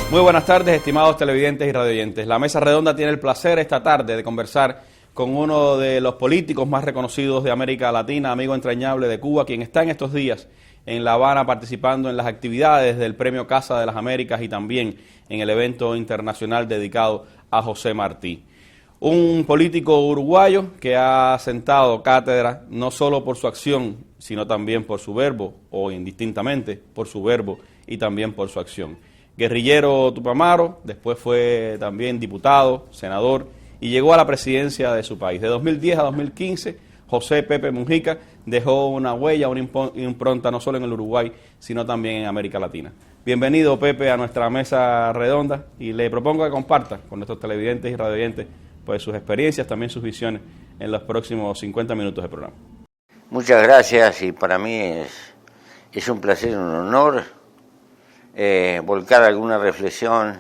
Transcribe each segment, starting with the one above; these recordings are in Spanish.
Muy buenas tardes, estimados televidentes y radioyentes. La Mesa Redonda tiene el placer esta tarde de conversar con uno de los políticos más reconocidos de América Latina, amigo entrañable de Cuba, quien está en estos días en La Habana participando en las actividades del Premio Casa de las Américas y también en el evento internacional dedicado a José Martí. Un político uruguayo que ha sentado cátedra no solo por su acción, sino también por su verbo, o indistintamente por su verbo y también por su acción. Guerrillero tupamaro, después fue también diputado, senador y llegó a la presidencia de su país. De 2010 a 2015, José Pepe Mujica dejó una huella, una impronta no solo en el Uruguay, sino también en América Latina. Bienvenido, Pepe, a nuestra Mesa Redonda y le propongo que comparta con nuestros televidentes y radioyentes pues, sus experiencias, también sus visiones en los próximos 50 minutos de programa. Muchas gracias y para mí es un placer y un honor volcar alguna reflexión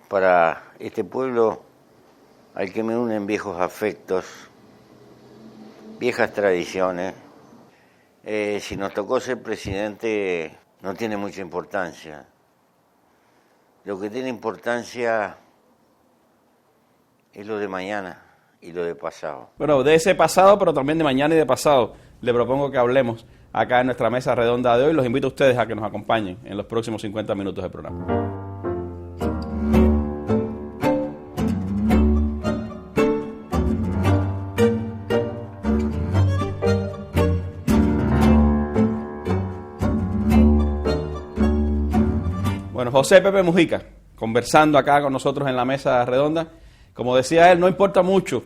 para este pueblo al que me unen viejos afectos, viejas tradiciones. Si nos tocó ser presidente no tiene mucha importancia. Lo que tiene importancia es lo de mañana y lo de pasado. Bueno, de ese pasado, pero también de mañana y de pasado, le propongo que hablemos acá en nuestra Mesa Redonda de hoy. Los invito a ustedes a que nos acompañen en los próximos 50 minutos del programa. Bueno, José Pepe Mujica, conversando acá con nosotros en la Mesa Redonda. Como decía él, no importa mucho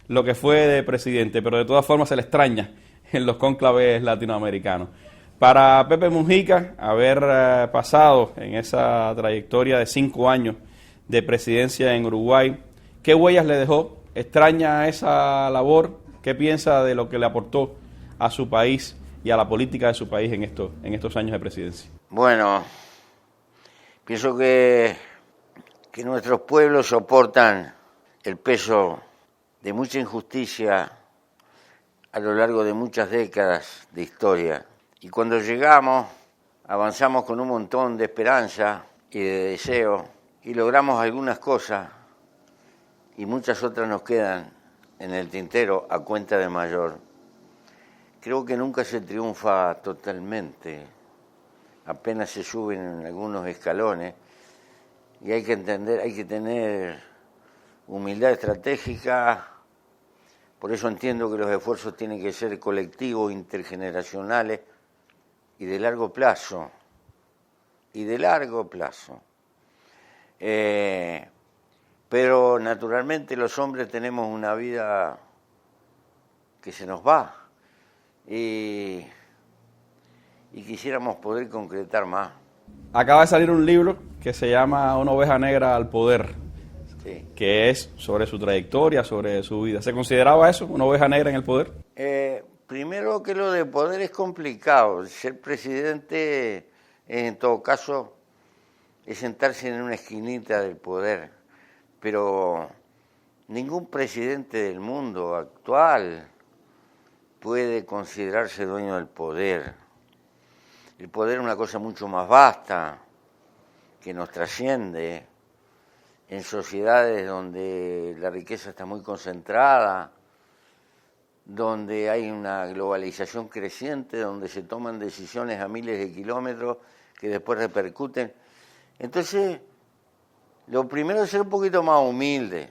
lo que fue de presidente, pero de todas formas se le extraña en los cónclaves latinoamericanos. Para Pepe Mujica, haber pasado en esa trayectoria de 5 años de presidencia en Uruguay, ¿qué huellas le dejó? ¿Extraña esa labor? ¿Qué piensa de lo que le aportó a su país y a la política de su país en estos años de presidencia? Bueno, pienso que nuestros pueblos soportan el peso de mucha injusticia a lo largo de muchas décadas de historia. Y cuando llegamos, avanzamos con un montón de esperanza y de deseo y logramos algunas cosas y muchas otras nos quedan en el tintero a cuenta de mayor. Creo que nunca se triunfa totalmente, apenas se suben en algunos escalones y hay que entender, hay que tener humildad estratégica. Por eso entiendo que los esfuerzos tienen que ser colectivos, intergeneracionales y de largo plazo. Pero naturalmente los hombres tenemos una vida que se nos va y quisiéramos poder concretar más. Acaba de salir un libro que se llama Una oveja negra al poder, Sí. Que es sobre su trayectoria, sobre su vida. ¿Se consideraba eso, una oveja negra en el poder? Primero que lo de poder es complicado. Ser presidente, en todo caso, es sentarse en una esquinita del poder. Pero ningún presidente del mundo actual puede considerarse dueño del poder. El poder es una cosa mucho más vasta, que nos trasciende. En sociedades donde la riqueza está muy concentrada, donde hay una globalización creciente, donde se toman decisiones a miles de kilómetros que después repercuten. Entonces, lo primero es ser un poquito más humilde.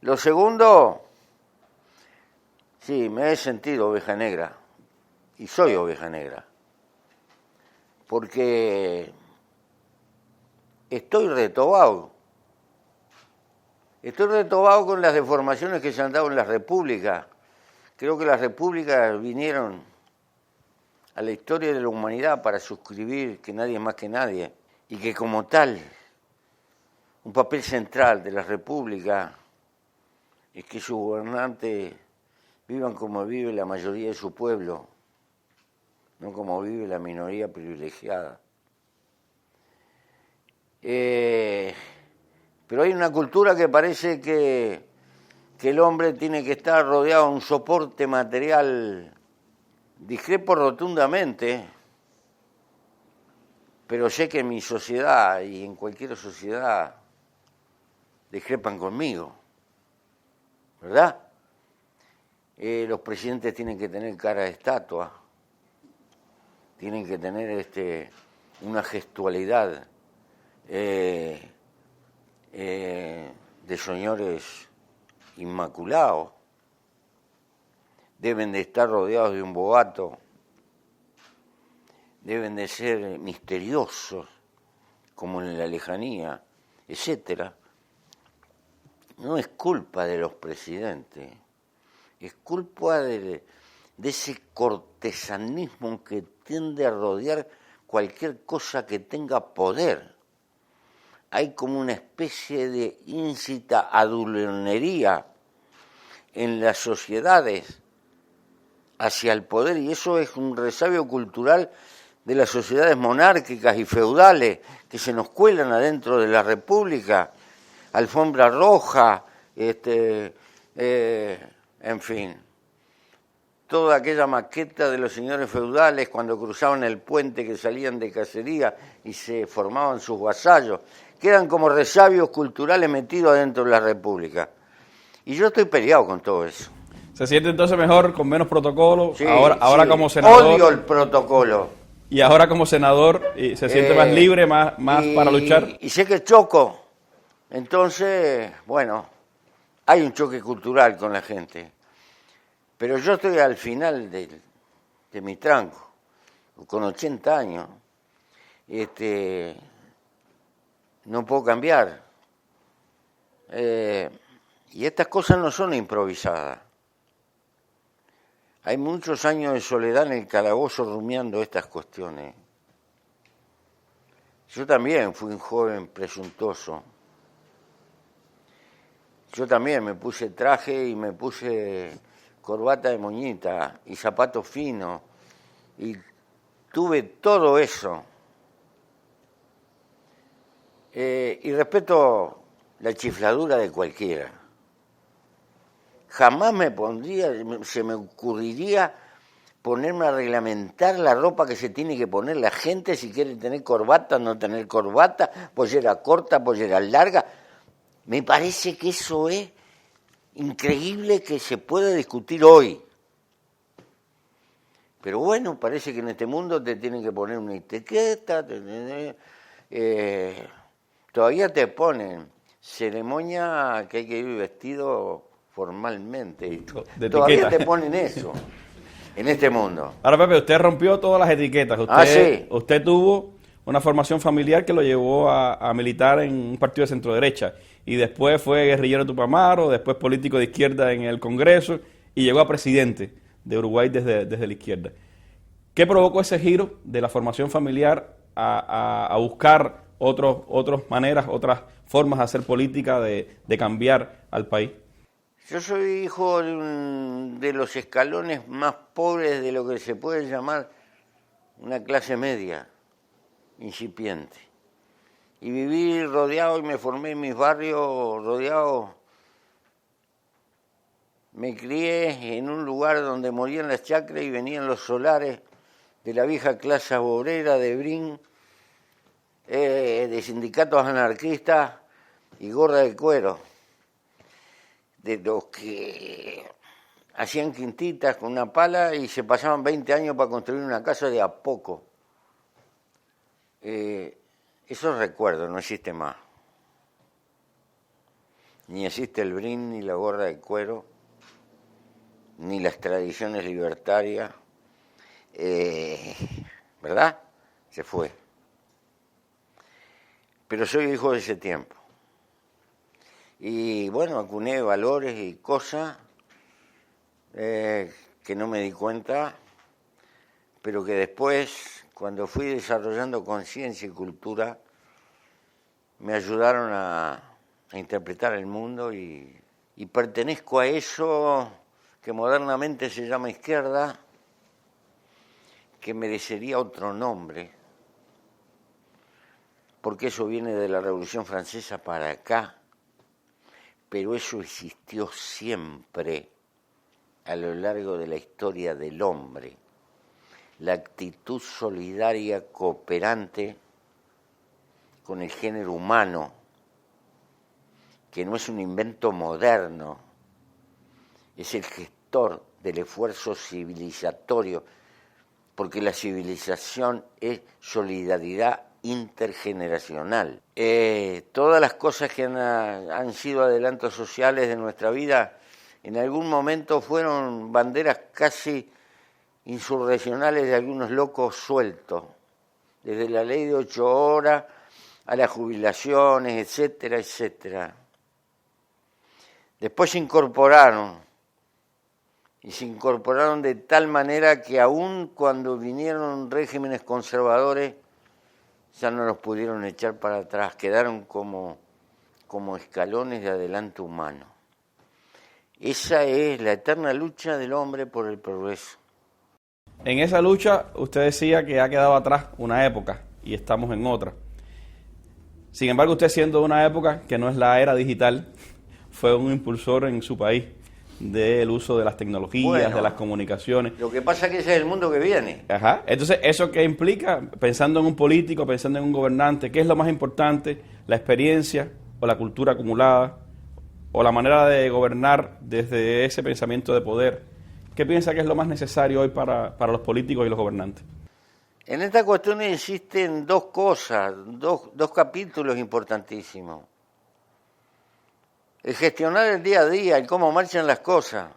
Lo segundo, sí, me he sentido oveja negra, y soy oveja negra, porque estoy retobado con las deformaciones que se han dado en las repúblicas. Creo que las repúblicas vinieron a la historia de la humanidad para suscribir que nadie es más que nadie y que como tal, un papel central de las repúblicas es que sus gobernantes vivan como vive la mayoría de su pueblo, no como vive la minoría privilegiada. Pero hay una cultura que parece que el hombre tiene que estar rodeado de un soporte material Discrepo rotundamente, pero sé que en mi sociedad y en cualquier sociedad discrepan conmigo, ¿verdad? Los presidentes tienen que tener cara de estatua, tienen que tener una gestualidad de señores inmaculados, deben de estar rodeados de un boato, deben de ser misteriosos, como en la lejanía, etcétera. No es culpa de los presidentes, es culpa de ese cortesanismo que tiende a rodear cualquier cosa que tenga poder. Hay como una especie de íncita adulonería en las sociedades hacia el poder, y eso es un resabio cultural de las sociedades monárquicas y feudales que se nos cuelan adentro de la república, alfombra roja, en fin, toda aquella maqueta de los señores feudales cuando cruzaban el puente, que salían de cacería y se formaban sus vasallos, quedan como resabios culturales metidos adentro de la república. Y yo estoy peleado con todo eso. ¿Se siente entonces mejor, con menos protocolo? Sí, ahora sí. como senador. Odio el protocolo. Y ahora como senador, ¿se siente más libre, más para luchar? Y sé que choco. Entonces, bueno, hay un choque cultural con la gente. Pero yo estoy al final de mi tranco, con 80 años. No puedo cambiar. Y estas cosas no son improvisadas. Hay muchos años de soledad en el calabozo rumiando estas cuestiones. Yo también fui un joven presuntuoso. Yo también me puse traje y me puse corbata de moñita y zapatos finos. Y tuve todo eso. Y respeto la chifladura de cualquiera. Jamás se me ocurriría ponerme a reglamentar la ropa que se tiene que poner la gente, si quiere tener corbata, no tener corbata, pollera corta, pollera larga. Me parece que eso es increíble que se pueda discutir hoy. Pero bueno, parece que en este mundo te tienen que poner una etiqueta, todavía te ponen ceremonia que hay que ir vestido formalmente. Todavía te ponen eso en este mundo. Ahora, Pepe, usted rompió todas las etiquetas. Sí. Usted tuvo una formación familiar que lo llevó a militar en un partido de centro-derecha. Y después fue guerrillero de Tupamaro, después político de izquierda en el Congreso y llegó a presidente de Uruguay desde la izquierda. ¿Qué provocó ese giro de la formación familiar a buscar otras maneras, otras formas de hacer política, de cambiar al país? Yo soy hijo de los escalones más pobres de lo que se puede llamar una clase media, incipiente. Y viví rodeado y me formé en mis barrios rodeado. Me crié en un lugar donde morían las chacras y venían los solares de la vieja clase obrera de Brin, de sindicatos anarquistas y gorra de cuero, de los que hacían quintitas con una pala y se pasaban 20 años para construir una casa de a poco. Esos recuerdos no existe más. Ni existe el Brin, ni la gorra de cuero, ni las tradiciones libertarias. ¿Verdad? Se fue. Pero soy hijo de ese tiempo. Y bueno, acuné valores y cosas que no me di cuenta, pero que después, cuando fui desarrollando conciencia y cultura, me ayudaron a interpretar el mundo y pertenezco a eso que modernamente se llama izquierda, que merecería otro nombre, porque eso viene de la Revolución Francesa para acá, pero eso existió siempre a lo largo de la historia del hombre. la actitud solidaria, cooperante con el género humano, que no es un invento moderno, es el gestor del esfuerzo civilizatorio, porque la civilización es solidaridad intergeneracional. Todas las cosas que han sido adelantos sociales de nuestra vida, en algún momento fueron banderas casi insurreccionales de algunos locos sueltos, desde la ley de 8 horas a las jubilaciones, etcétera, etcétera. Después se incorporaron, y se incorporaron de tal manera que aún cuando vinieron regímenes conservadores, ya no los pudieron echar para atrás, quedaron como escalones de adelanto humano. Esa es la eterna lucha del hombre por el progreso. En esa lucha, usted decía que ha quedado atrás una época y estamos en otra. Sin embargo, usted, siendo de una época que no es la era digital, fue un impulsor en su país del uso de las tecnologías, de las comunicaciones. Lo que pasa es que ese es el mundo que viene. Ajá. Entonces, ¿eso qué implica? Pensando en un político, pensando en un gobernante, ¿qué es lo más importante? ¿La experiencia o la cultura acumulada? ¿O la manera de gobernar desde ese pensamiento de poder? ¿Qué piensa que es lo más necesario hoy para los políticos y los gobernantes? En esta cuestión existen dos cosas, dos capítulos importantísimos. El gestionar el día a día, el cómo marchan las cosas,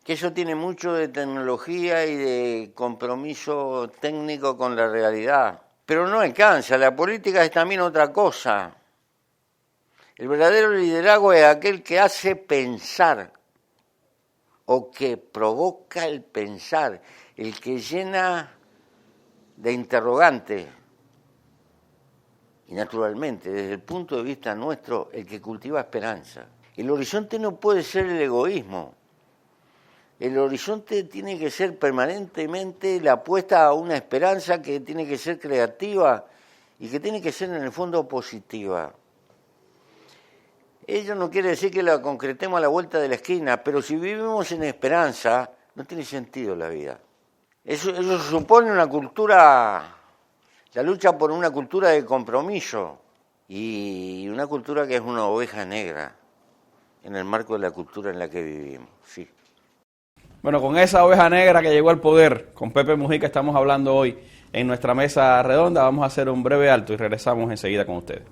que eso tiene mucho de tecnología y de compromiso técnico con la realidad. Pero no alcanza, la política es también otra cosa. El verdadero liderazgo es aquel que hace pensar o que provoca el pensar, el que llena de interrogantes. Y naturalmente, desde el punto de vista nuestro, el que cultiva esperanza. El horizonte no puede ser el egoísmo. El horizonte tiene que ser permanentemente la apuesta a una esperanza que tiene que ser creativa y que tiene que ser en el fondo positiva. Ello no quiere decir que la concretemos a la vuelta de la esquina, pero si vivimos en esperanza, no tiene sentido la vida. Eso supone una cultura, la lucha por una cultura de compromiso y una cultura que es una oveja negra en el marco de la cultura en la que vivimos, sí. Bueno, con esa oveja negra que llegó al poder, con Pepe Mujica estamos hablando hoy en nuestra mesa redonda. Vamos a hacer un breve alto y regresamos enseguida con ustedes.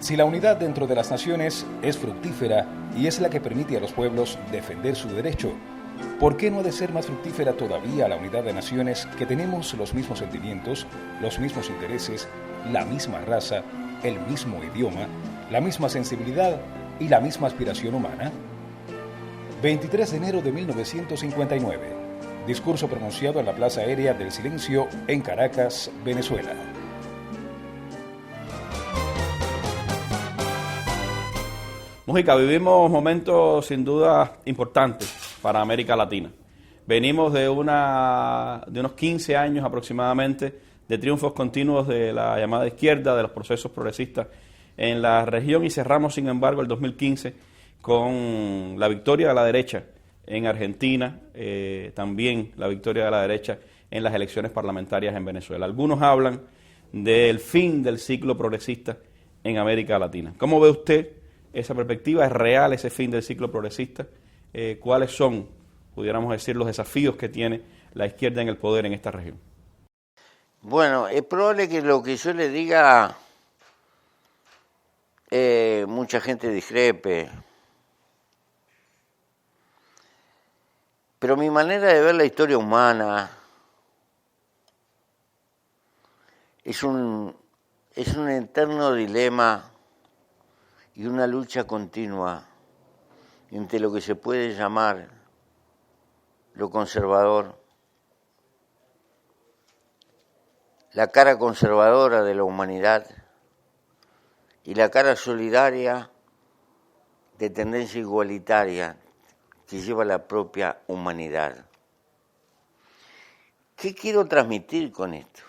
Si la unidad dentro de las naciones es fructífera y es la que permite a los pueblos defender su derecho, ¿por qué no ha de ser más fructífera todavía la unidad de naciones que tenemos los mismos sentimientos, los mismos intereses, la misma raza, el mismo idioma, la misma sensibilidad y la misma aspiración humana? 23 de enero de 1959. Discurso pronunciado en la Plaza Aérea del Silencio en Caracas, Venezuela. Mujica, vivimos momentos sin duda importantes para América Latina. Venimos de unos 15 años aproximadamente de triunfos continuos de la llamada izquierda, de los procesos progresistas en la región, y cerramos, sin embargo, el 2015 con la victoria de la derecha en Argentina, también la victoria de la derecha en las elecciones parlamentarias en Venezuela. Algunos hablan del fin del ciclo progresista en América Latina. ¿Cómo ve usted esa perspectiva? ¿Es real ese fin del ciclo progresista? ¿Cuáles son, pudiéramos decir, los desafíos que tiene la izquierda en el poder en esta región? Bueno, es probable que lo que yo le diga mucha gente discrepe, pero mi manera de ver la historia humana es un eterno dilema y una lucha continua entre lo que se puede llamar lo conservador, la cara conservadora de la humanidad, y la cara solidaria de tendencia igualitaria que lleva la propia humanidad. ¿Qué quiero transmitir con esto?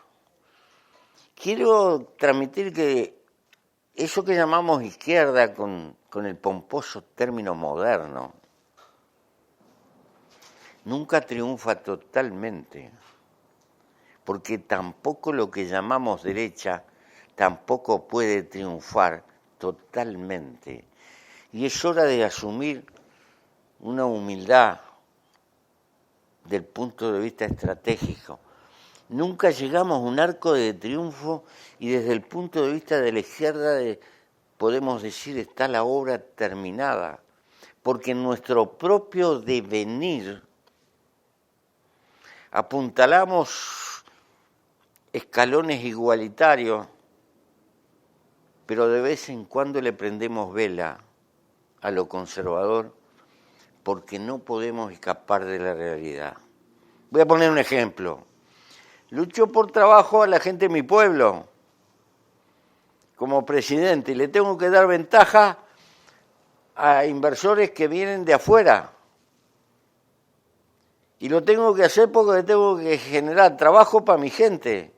quiero transmitir que eso que llamamos izquierda con el pomposo término moderno, nunca triunfa totalmente, porque tampoco lo que llamamos derecha tampoco puede triunfar totalmente. Y es hora de asumir una humildad del punto de vista estratégico. Nunca llegamos a un arco de triunfo y desde el punto de vista de la izquierda podemos decir está la obra terminada, porque en nuestro propio devenir apuntalamos escalones igualitarios, pero de vez en cuando le prendemos vela a lo conservador porque no podemos escapar de la realidad. Voy a poner un ejemplo. Lucho por trabajo a la gente de mi pueblo como presidente y le tengo que dar ventaja a inversores que vienen de afuera. Y lo tengo que hacer porque tengo que generar trabajo para mi gente.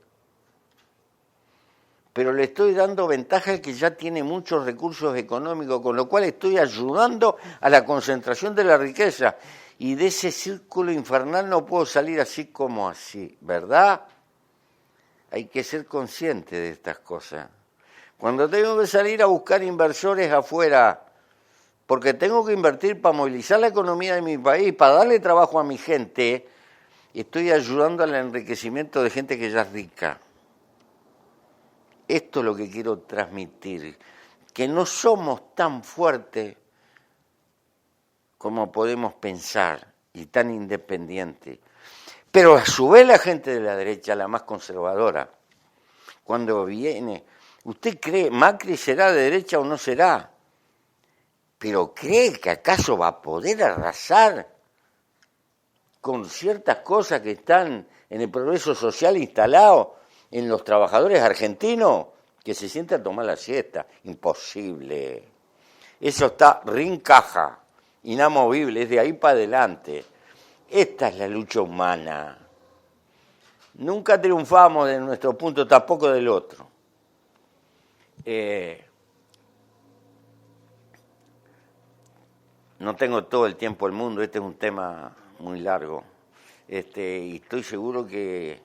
Pero le estoy dando ventaja al que ya tiene muchos recursos económicos, con lo cual estoy ayudando a la concentración de la riqueza. Y de ese círculo infernal no puedo salir así como así, ¿verdad? Hay que ser consciente de estas cosas. Cuando tengo que salir a buscar inversores afuera, porque tengo que invertir para movilizar la economía de mi país, para darle trabajo a mi gente, estoy ayudando al enriquecimiento de gente que ya es rica. Esto es lo que quiero transmitir, que no somos tan fuertes como podemos pensar y tan independientes. Pero a su vez la gente de la derecha, la más conservadora, cuando viene, ¿usted cree Macri será de derecha o no será? ¿Pero cree que acaso va a poder arrasar con ciertas cosas que están en el progreso social instalado en los trabajadores argentinos que se sienten a tomar la siesta? Imposible. Eso está rincaja, inamovible, es de ahí para adelante. Esta es la lucha humana. Nunca triunfamos de nuestro punto, tampoco del otro. No tengo todo el tiempo del mundo, este es un tema muy largo. Y estoy seguro que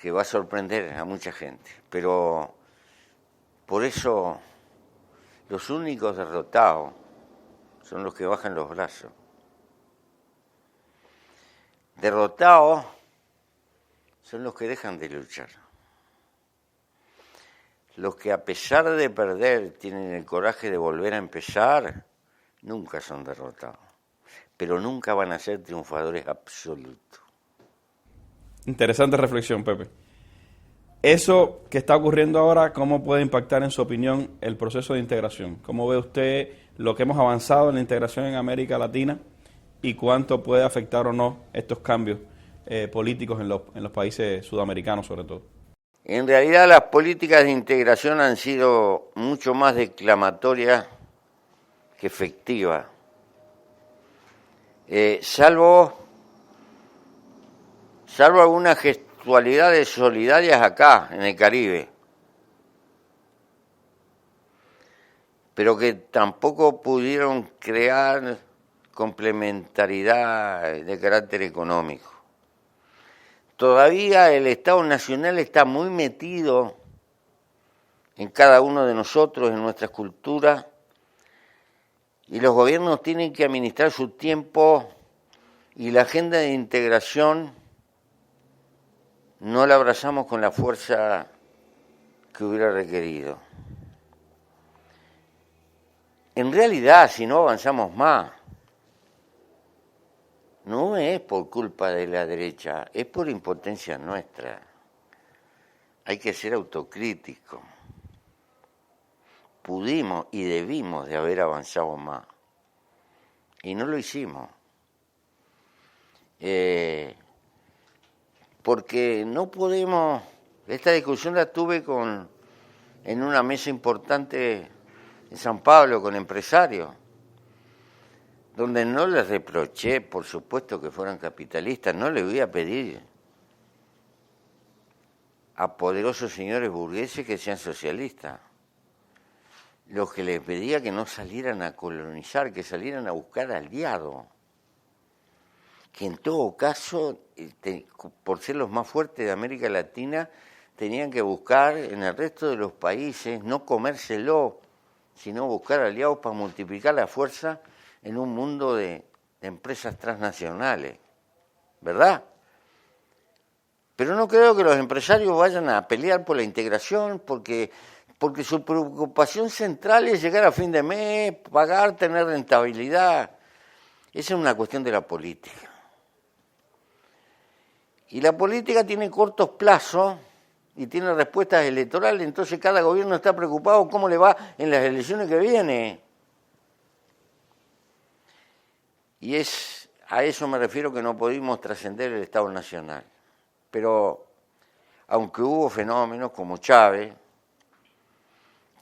va a sorprender a mucha gente. Pero por eso los únicos derrotados son los que bajan los brazos. Derrotados son los que dejan de luchar. Los que a pesar de perder tienen el coraje de volver a empezar, nunca son derrotados. Pero nunca van a ser triunfadores absolutos. Interesante reflexión, Pepe. Eso que está ocurriendo ahora, ¿cómo puede impactar, en su opinión, el proceso de integración? ¿Cómo ve usted lo que hemos avanzado en la integración en América Latina y cuánto puede afectar o no estos cambios políticos en los países sudamericanos, sobre todo? En realidad las políticas de integración han sido mucho más declamatorias que efectivas. Salvo algunas gestualidades solidarias acá, en el Caribe, pero que tampoco pudieron crear complementariedad de carácter económico. Todavía el Estado Nacional está muy metido en cada uno de nosotros, en nuestras culturas, y los gobiernos tienen que administrar su tiempo y la agenda de integración no la abrazamos con la fuerza que hubiera requerido. En realidad, si no avanzamos más, no es por culpa de la derecha, es por impotencia nuestra. Hay que ser autocrítico. Pudimos y debimos de haber avanzado más. Y no lo hicimos. Porque no podemos... Esta discusión la tuve en una mesa importante en San Pablo con empresarios, donde no les reproché, por supuesto, que fueran capitalistas. No les voy a pedir a poderosos señores burgueses que sean socialistas. Los que les pedía que no salieran a colonizar, que salieran a buscar aliados. Que en todo caso, por ser los más fuertes de América Latina, tenían que buscar en el resto de los países, no comérselo, sino buscar aliados para multiplicar la fuerza en un mundo de empresas transnacionales, ¿verdad? Pero no creo que los empresarios vayan a pelear por la integración, porque su preocupación central es llegar a fin de mes, pagar, tener rentabilidad. Esa es una cuestión de la política. Y la política tiene cortos plazos y tiene respuestas electorales, entonces cada gobierno está preocupado cómo le va en las elecciones que vienen. Y a eso me refiero, que no pudimos trascender el Estado Nacional. Pero aunque hubo fenómenos como Chávez,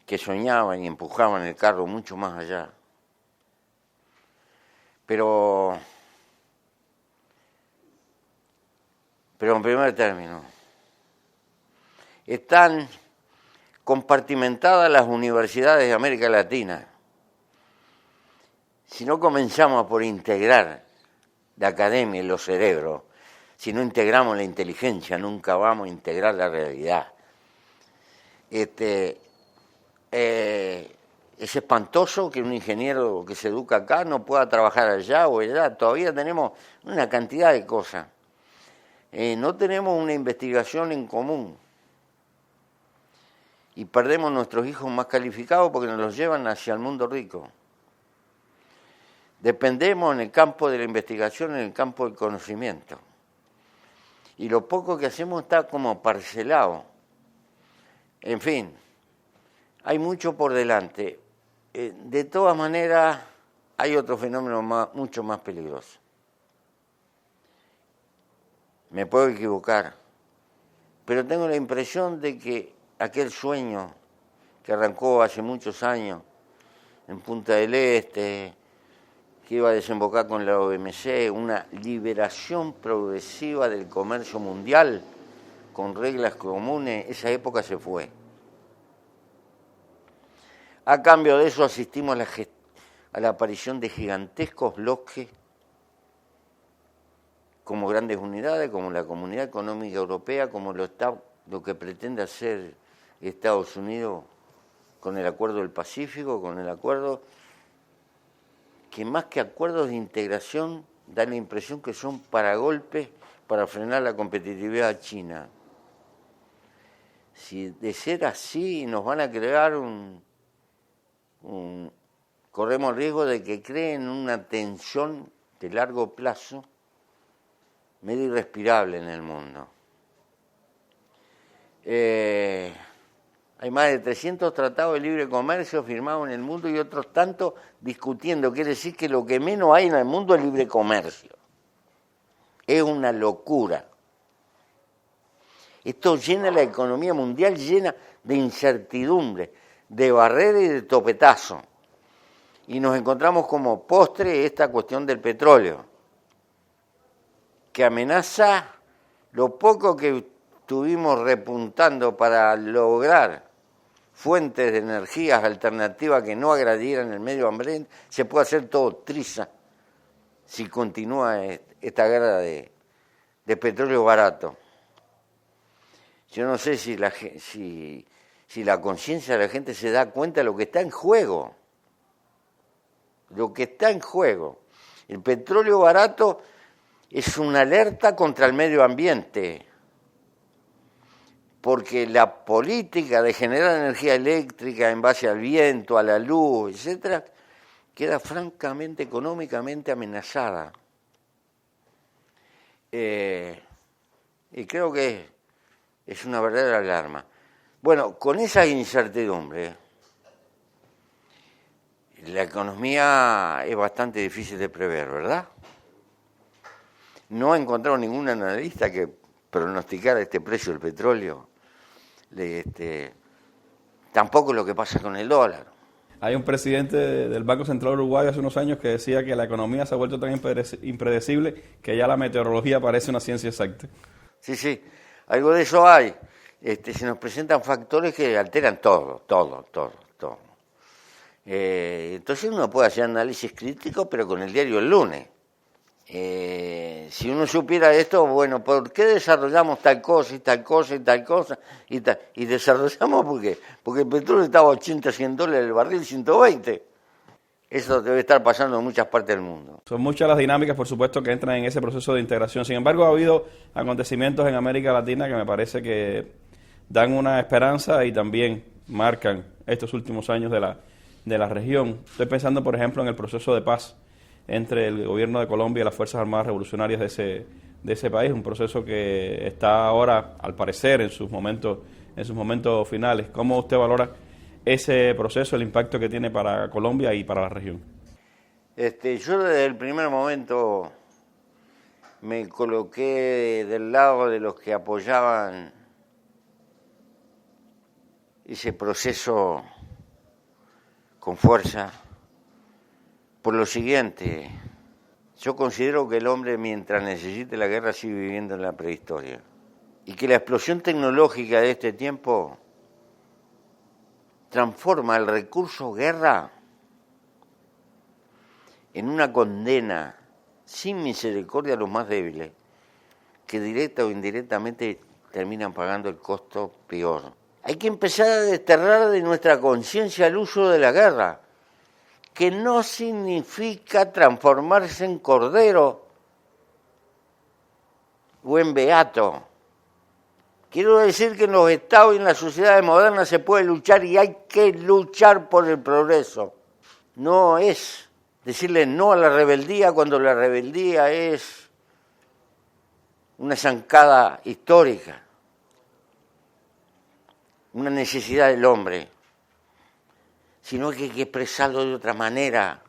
que soñaban y empujaban el carro mucho más allá, pero en primer término, están compartimentadas las universidades de América Latina. Si no comenzamos por integrar la academia y los cerebros, si no integramos la inteligencia, nunca vamos a integrar la realidad. Es espantoso que un ingeniero que se educa acá no pueda trabajar allá o allá. Todavía tenemos una cantidad de cosas. No tenemos una investigación en común. Y perdemos nuestros hijos más calificados porque nos los llevan hacia el mundo rico. Dependemos en el campo de la investigación, en el campo del conocimiento. Y lo poco que hacemos está como parcelado. En fin, hay mucho por delante. De todas maneras, hay otro fenómeno mucho más peligroso. Me puedo equivocar, pero tengo la impresión de que aquel sueño que arrancó hace muchos años en Punta del Este, que iba a desembocar con la OMC, una liberación progresiva del comercio mundial con reglas comunes, esa época se fue. A cambio de eso asistimos a la aparición de gigantescos bloques como grandes unidades, como la Comunidad Económica Europea, como lo que pretende hacer Estados Unidos con el Acuerdo del Pacífico, con el acuerdo que más que acuerdos de integración da la impresión que son paragolpes para frenar la competitividad china. Si de ser así nos van a crear corremos el riesgo de que creen una tensión de largo plazo medio irrespirable en el mundo. Hay más de 300 tratados de libre comercio firmados en el mundo y otros tantos discutiendo. Quiere decir que lo que menos hay en el mundo es libre comercio. Es una locura. Esto llena la economía mundial, llena de incertidumbre, de barreras y de topetazo. Y nos encontramos como postre esta cuestión del petróleo, que amenaza lo poco que estuvimos repuntando para lograr fuentes de energías alternativas que no agredieran el medio ambiente. Se puede hacer todo triza si continúa esta guerra de petróleo barato. Yo no sé si la conciencia de la gente se da cuenta de lo que está en juego. Lo que está en juego. El petróleo barato es una alerta contra el medio ambiente, porque la política de generar energía eléctrica en base al viento, a la luz, etcétera, queda francamente económicamente amenazada. Y creo que es una verdadera alarma. Bueno, con esa incertidumbre, la economía es bastante difícil de prever, ¿verdad? No he encontrado ningún analista que pronosticara este precio del petróleo. Tampoco lo que pasa con el dólar. Hay un presidente del Banco Central Uruguayo hace unos años que decía que la economía se ha vuelto tan impredecible que ya la meteorología parece una ciencia exacta. Sí, algo de eso hay. se nos presentan factores que alteran todo. Entonces uno puede hacer análisis crítico, pero con el diario El Lunes. Si uno supiera esto, bueno, ¿por qué desarrollamos tal cosa y tal cosa y tal cosa? Y desarrollamos porque el petróleo estaba a 80, $100 el barril, 120. Eso debe estar pasando en muchas partes del mundo. Son muchas las dinámicas, por supuesto, que entran en ese proceso de integración. Sin embargo, ha habido acontecimientos en América Latina que me parece que dan una esperanza y también marcan estos últimos años de la región. Estoy pensando, por ejemplo, en el proceso de paz entre el gobierno de Colombia y las Fuerzas Armadas Revolucionarias de ese país, un proceso que está ahora, al parecer, en sus momentos finales. ¿Cómo usted valora ese proceso, el impacto que tiene para Colombia y para la región? Yo desde el primer momento me coloqué del lado de los que apoyaban ese proceso con fuerza, por lo siguiente: yo considero que el hombre, mientras necesite la guerra, sigue viviendo en la prehistoria, y que la explosión tecnológica de este tiempo transforma el recurso guerra en una condena sin misericordia a los más débiles, que directa o indirectamente terminan pagando el costo peor. Hay que empezar a desterrar de nuestra conciencia el uso de la guerra, que no significa transformarse en cordero o en beato. Quiero decir que en los estados y en las sociedades modernas se puede luchar, y hay que luchar por el progreso. No es decirle no a la rebeldía cuando la rebeldía es una zancada histórica, una necesidad del hombre, sino que hay que expresarlo de otra manera,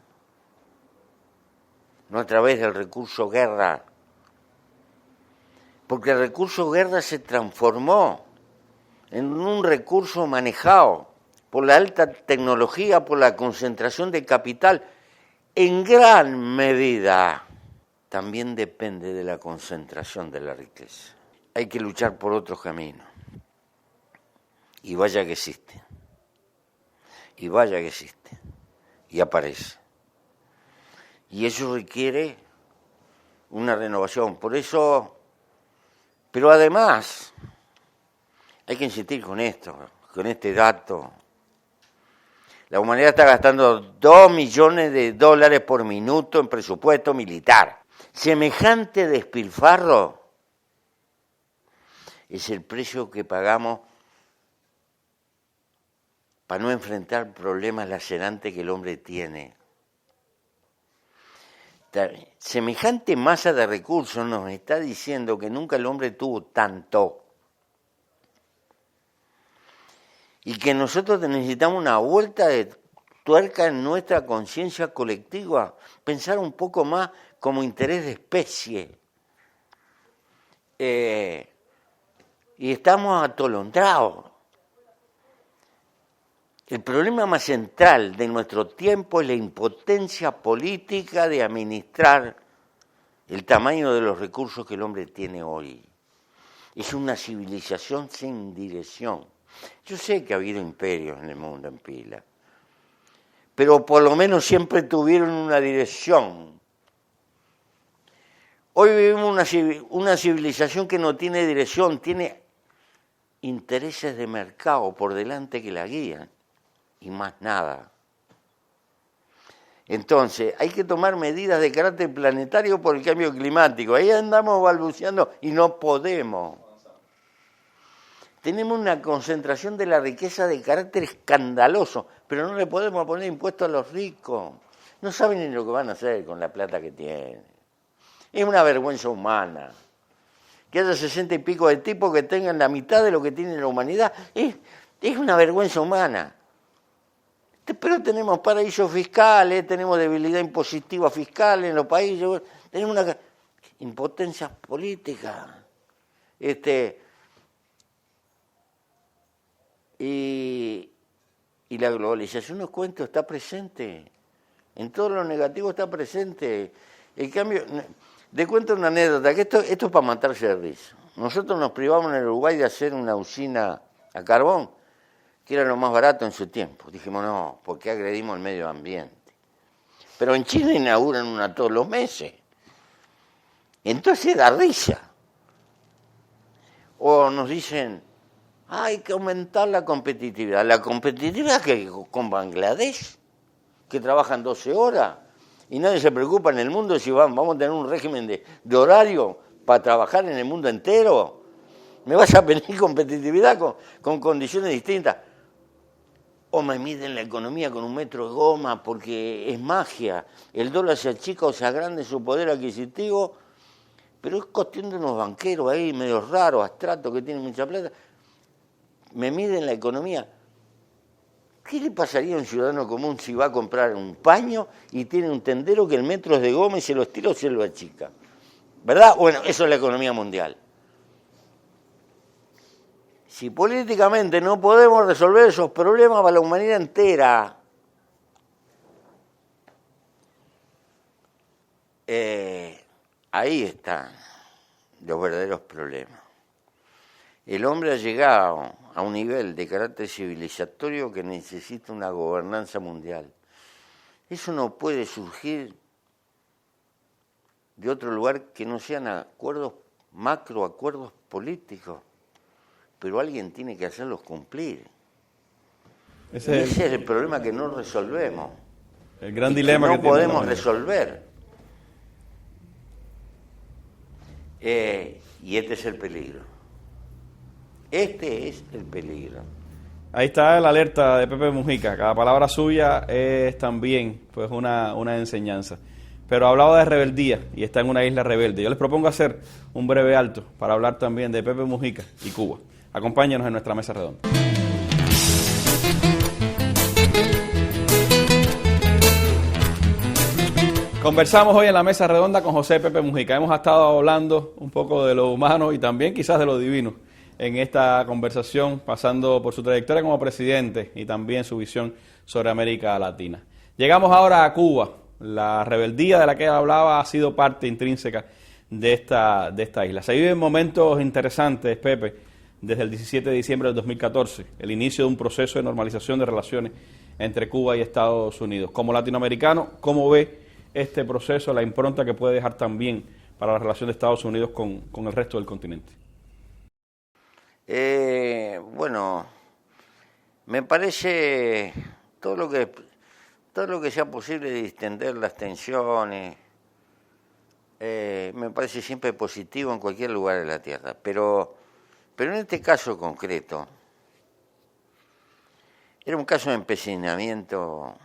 no a través del recurso guerra. Porque el recurso guerra se transformó en un recurso manejado por la alta tecnología, por la concentración de capital. En gran medida también depende de la concentración de la riqueza. Hay que luchar por otros caminos. Y vaya que existe. Y aparece. Y eso requiere una renovación. Por eso, pero además, hay que insistir con esto, con este dato. La humanidad está gastando $2 millones por minuto en presupuesto militar. Semejante despilfarro es el precio que pagamos para no enfrentar problemas lacerantes que el hombre tiene. Semejante masa de recursos nos está diciendo que nunca el hombre tuvo tanto, y que nosotros necesitamos una vuelta de tuerca en nuestra conciencia colectiva, pensar un poco más como interés de especie. Y estamos atolondrados. El problema más central de nuestro tiempo es la impotencia política de administrar el tamaño de los recursos que el hombre tiene hoy. Es una civilización sin dirección. Yo sé que ha habido imperios en el mundo en pila, pero por lo menos siempre tuvieron una dirección. Hoy vivimos una civilización que no tiene dirección, tiene intereses de mercado por delante que la guían. Y más nada. Entonces, hay que tomar medidas de carácter planetario por el cambio climático. Ahí andamos balbuceando y no podemos. Tenemos una concentración de la riqueza de carácter escandaloso, pero no le podemos poner impuestos a los ricos. No saben ni lo que van a hacer con la plata que tienen. Es una vergüenza humana. Que haya 60 y pico de tipos que tengan la mitad de lo que tiene la humanidad, es una vergüenza humana. Pero tenemos paraísos fiscales, tenemos debilidad impositiva fiscal en los países, tenemos una impotencia política. Y la globalización, nos cuento, está presente. En todo lo negativo está presente. El cambio, te cuento una anécdota, que esto es para matarse de risa. nosotros nos privamos en el Uruguay de hacer una usina a carbón, que era lo más barato en su tiempo. Dijimos, no, porque agredimos el medio ambiente. Pero en China inauguran una todos los meses. Entonces da risa. O nos dicen, hay que aumentar la competitividad. La competitividad que con Bangladesh, que trabajan 12 horas, y nadie se preocupa en el mundo si vamos a tener un régimen de horario para trabajar en el mundo entero. ¿Me vas a pedir competitividad con condiciones distintas? O me miden la economía con un metro de goma porque es magia. El dólar se achica o se agranda su poder adquisitivo, pero es cuestión de unos banqueros ahí, medio raros, abstratos, que tienen mucha plata. Me miden la economía. ¿Qué le pasaría a un ciudadano común si va a comprar un paño y tiene un tendero que el metro es de goma y se lo estira o se lo achica? ¿Verdad? Bueno, eso es la economía mundial. Si políticamente no podemos resolver esos problemas para la humanidad entera, ahí están los verdaderos problemas. El hombre ha llegado a un nivel de carácter civilizatorio que necesita una gobernanza mundial. Eso no puede surgir de otro lugar que no sean acuerdos macroacuerdos políticos, pero alguien tiene que hacerlos cumplir. Ese es el problema que no resolvemos. El gran dilema que no podemos resolver. Y este es el peligro. Este es el peligro. Ahí está la alerta de Pepe Mujica. Cada palabra suya es también pues una enseñanza. Pero hablaba de rebeldía y está en una isla rebelde. Yo les propongo hacer un breve alto para hablar también de Pepe Mujica y Cuba. Acompáñenos en nuestra mesa redonda. Conversamos hoy en la mesa redonda con José Pepe Mujica. Hemos estado hablando un poco de lo humano y también quizás de lo divino en esta conversación, pasando por su trayectoria como presidente y también su visión sobre América Latina. Llegamos ahora a Cuba. La rebeldía de la que él hablaba ha sido parte intrínseca de esta isla. Se viven momentos interesantes, Pepe, desde el 17 de diciembre del 2014, el inicio de un proceso de normalización de relaciones entre Cuba y Estados Unidos. Como latinoamericano, ¿cómo ve este proceso, la impronta que puede dejar también para la relación de Estados Unidos con el resto del continente? Bueno, me parece todo lo que sea posible de distender las tensiones, me parece siempre positivo en cualquier lugar de la Tierra, pero en este caso concreto, era un caso de empecinamiento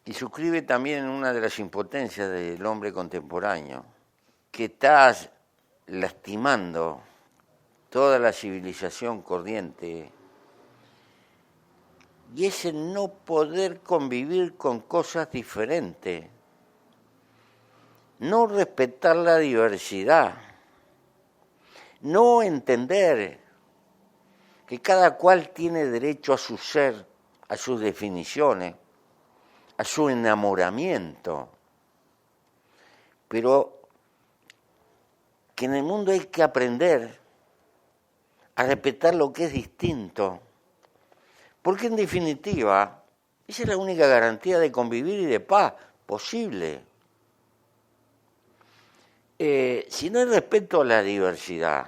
y suscribe también una de las impotencias del hombre contemporáneo, que está lastimando toda la civilización corriente, y es el no poder convivir con cosas diferentes, no respetar la diversidad, no entender que cada cual tiene derecho a su ser, a sus definiciones, a su enamoramiento, pero que en el mundo hay que aprender a respetar lo que es distinto, porque en definitiva esa es la única garantía de convivir y de paz posible. Si no hay respeto a la diversidad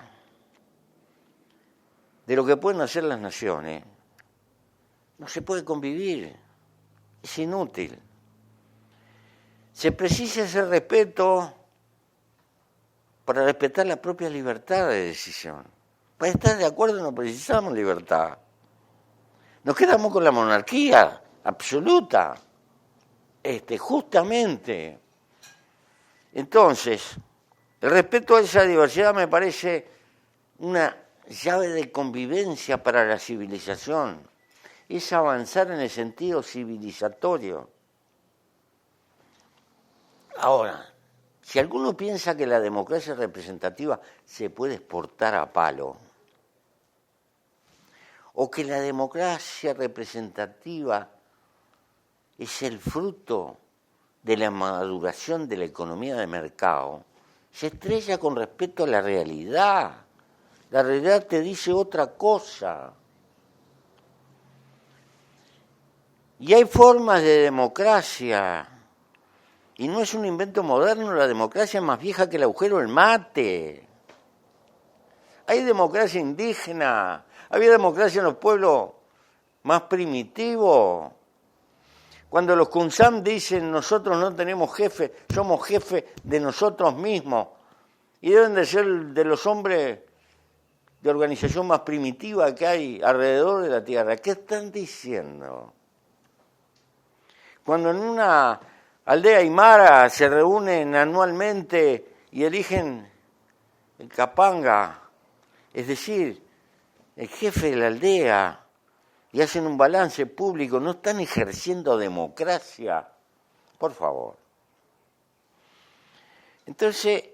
de lo que pueden hacer las naciones, no se puede convivir, es inútil. Se precisa ese respeto para respetar la propia libertad de decisión. Para estar de acuerdo no precisamos libertad. Nos quedamos con la monarquía absoluta, justamente. Entonces, el respeto a esa diversidad me parece una llave de convivencia para la civilización. Es avanzar en el sentido civilizatorio. Ahora, si alguno piensa que la democracia representativa se puede exportar a palo, o que la democracia representativa es el fruto de la maduración de la economía de mercado, se estrella con respecto a la realidad. La realidad te dice otra cosa. Y hay formas de democracia. Y no es un invento moderno, la democracia es más vieja que el agujero del mate. Hay democracia indígena, había democracia en los pueblos más primitivos. Cuando los Kunsam dicen nosotros no tenemos jefe, somos jefes de nosotros mismos y deben de ser de los hombres de organización más primitiva que hay alrededor de la Tierra. ¿Qué están diciendo? Cuando en una aldea aymara se reúnen anualmente y eligen el capanga, es decir, el jefe de la aldea, y hacen un balance público, ¿no están ejerciendo democracia? Por favor. Entonces,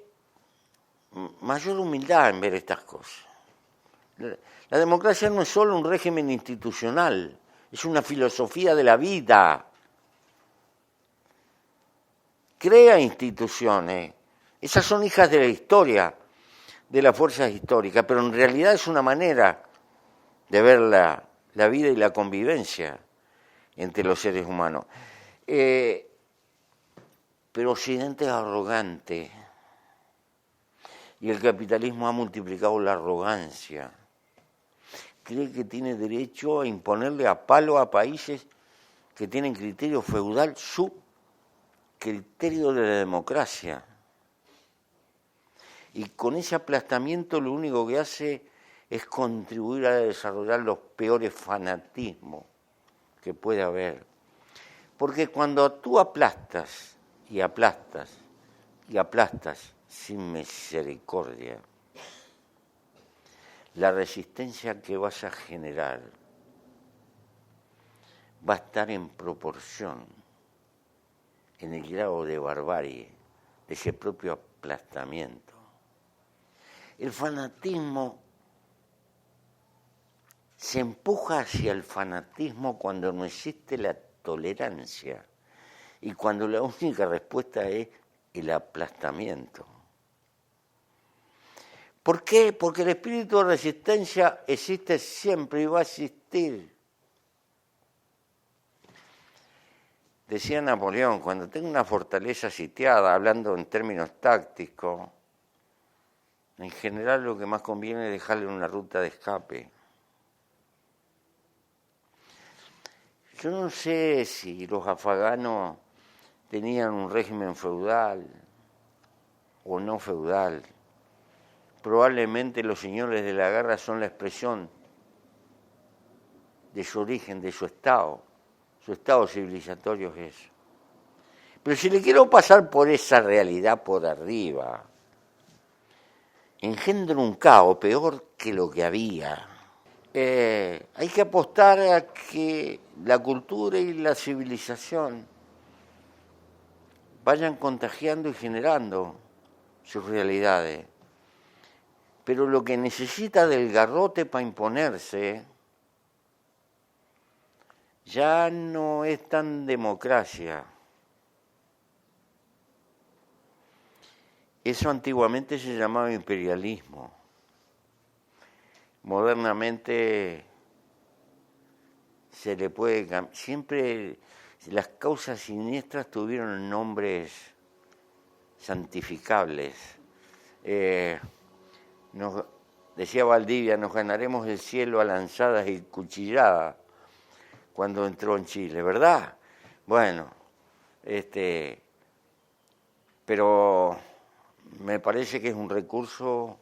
mayor humildad en ver estas cosas. La democracia no es solo un régimen institucional, es una filosofía de la vida. Crea instituciones, esas son hijas de la historia, de las fuerzas históricas, pero en realidad es una manera de ver la vida y la convivencia entre los seres humanos. Pero Occidente es arrogante y el capitalismo ha multiplicado la arrogancia. Cree que tiene derecho a imponerle a palo a países que tienen criterio feudal su criterio de la democracia. Y con ese aplastamiento lo único que hace es contribuir a desarrollar los peores fanatismos que puede haber. Porque cuando tú aplastas y aplastas y aplastas sin misericordia, la resistencia que vas a generar va a estar en proporción en el grado de barbarie de ese propio aplastamiento. El fanatismo se empuja hacia el fanatismo cuando no existe la tolerancia y cuando la única respuesta es el aplastamiento. ¿Por qué? Porque el espíritu de resistencia existe siempre y va a existir. Decía Napoleón, cuando tengo una fortaleza sitiada, hablando en términos tácticos, en general lo que más conviene es dejarle una ruta de escape. Yo no sé si los afganos tenían un régimen feudal o no feudal. Probablemente los señores de la guerra son la expresión de su origen, de su estado. Su estado civilizatorio es eso. Pero si le quiero pasar por esa realidad por arriba, engendra un caos peor que lo que había. Hay que apostar a que la cultura y la civilización vayan contagiando y generando sus realidades. Pero lo que necesita del garrote para imponerse ya no es tan democracia. Eso antiguamente se llamaba imperialismo. Modernamente se le puede cambiar. Siempre las causas siniestras tuvieron nombres santificables. Decía Valdivia, nos ganaremos el cielo a lanzadas y cuchilladas cuando entró en Chile, ¿verdad? Bueno, pero me parece que es un recurso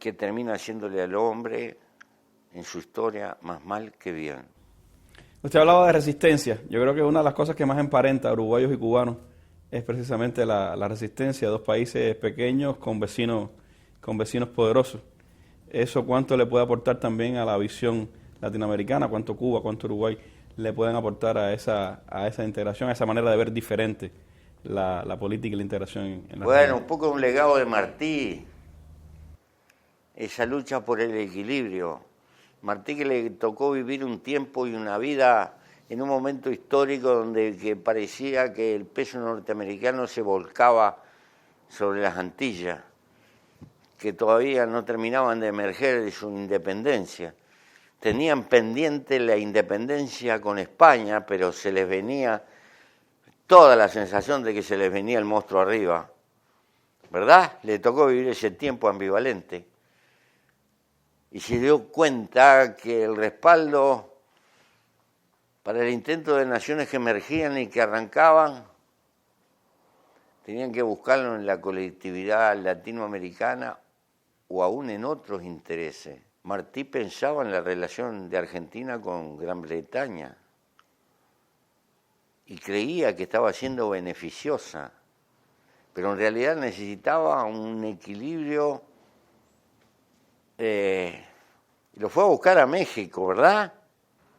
que termina haciéndole al hombre en su historia más mal que bien. Usted hablaba de resistencia. Yo creo que una de las cosas que más emparenta a uruguayos y cubanos es precisamente la resistencia de dos países pequeños con vecinos poderosos. ¿Eso cuánto le puede aportar también a la visión latinoamericana? ¿Cuánto Cuba, cuánto Uruguay le pueden aportar a esa integración, a esa manera de ver diferente la política y la integración en la región? Un poco un legado de Martí, esa lucha por el equilibrio. Martí, que le tocó vivir un tiempo y una vida en un momento histórico donde que parecía que el peso norteamericano se volcaba sobre las Antillas, que todavía no terminaban de emerger de su independencia. Tenían pendiente la independencia con España, pero se les venía toda la sensación de que se les venía el monstruo arriba, ¿verdad? Le tocó vivir ese tiempo ambivalente y se dio cuenta que el respaldo para el intento de naciones que emergían y que arrancaban tenían que buscarlo en la colectividad latinoamericana o aún en otros intereses. Martí pensaba en la relación de Argentina con Gran Bretaña y creía que estaba siendo beneficiosa, pero en realidad necesitaba un equilibrio. Lo fue a buscar a México, ¿verdad?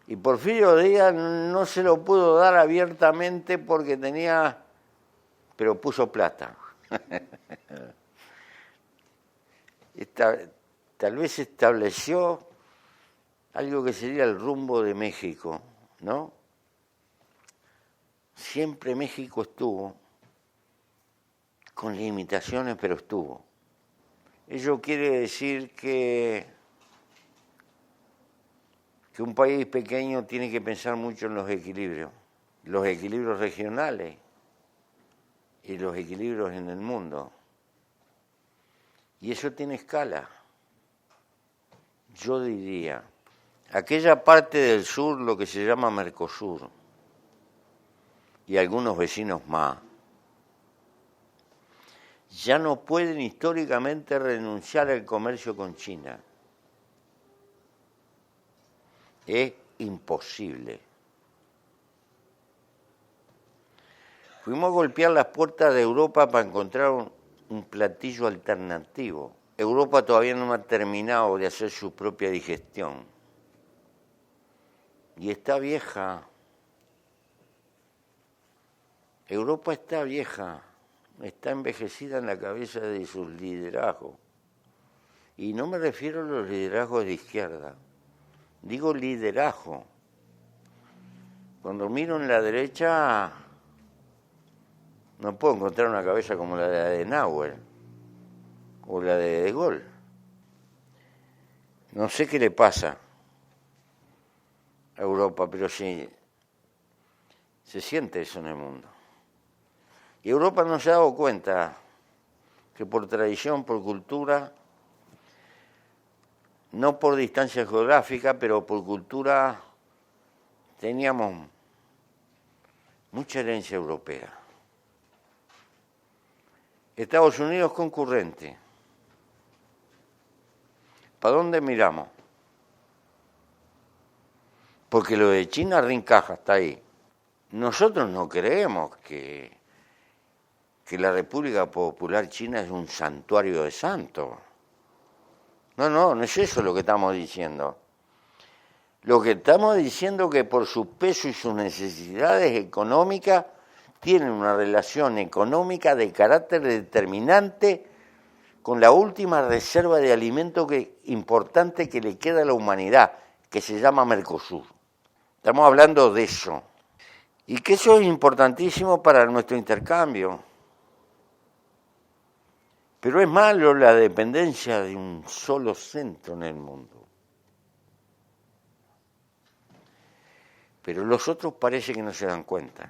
Y Porfirio Díaz no se lo pudo dar abiertamente porque tenía, pero puso plata. Tal vez estableció algo que sería el rumbo de México, ¿no? Siempre México estuvo, con limitaciones, pero estuvo. Ello quiere decir que un país pequeño tiene que pensar mucho en los equilibrios regionales y los equilibrios en el mundo. Y eso tiene escala. Yo diría, aquella parte del sur, lo que se llama Mercosur, y algunos vecinos más, ya no pueden históricamente renunciar al comercio con China. Es imposible. Fuimos a golpear las puertas de Europa para encontrar un platillo alternativo. Europa todavía no ha terminado de hacer su propia digestión. Y está vieja. Europa está vieja, está envejecida en la cabeza de sus liderazgos. Y no me refiero a los liderazgos de izquierda, digo liderazgo. Cuando miro en la derecha, no puedo encontrar una cabeza como la de Adenauer o la de Gaulle. No sé qué le pasa a Europa, pero sí se siente eso en el mundo. Y Europa no se ha dado cuenta que por tradición, por cultura, no por distancia geográfica, pero por cultura, teníamos mucha herencia europea. Estados Unidos concurrente. ¿Para dónde miramos? Porque lo de China rincaja hasta ahí. Nosotros no creemos que la República Popular China es un santuario de santos. No es eso lo que estamos diciendo. Lo que estamos diciendo es que por su peso y sus necesidades económicas tienen una relación económica de carácter determinante con la última reserva de alimento importante que le queda a la humanidad, que se llama Mercosur. Estamos hablando de eso. Y que eso es importantísimo para nuestro intercambio. Pero es malo la dependencia de un solo centro en el mundo. Pero los otros parece que no se dan cuenta.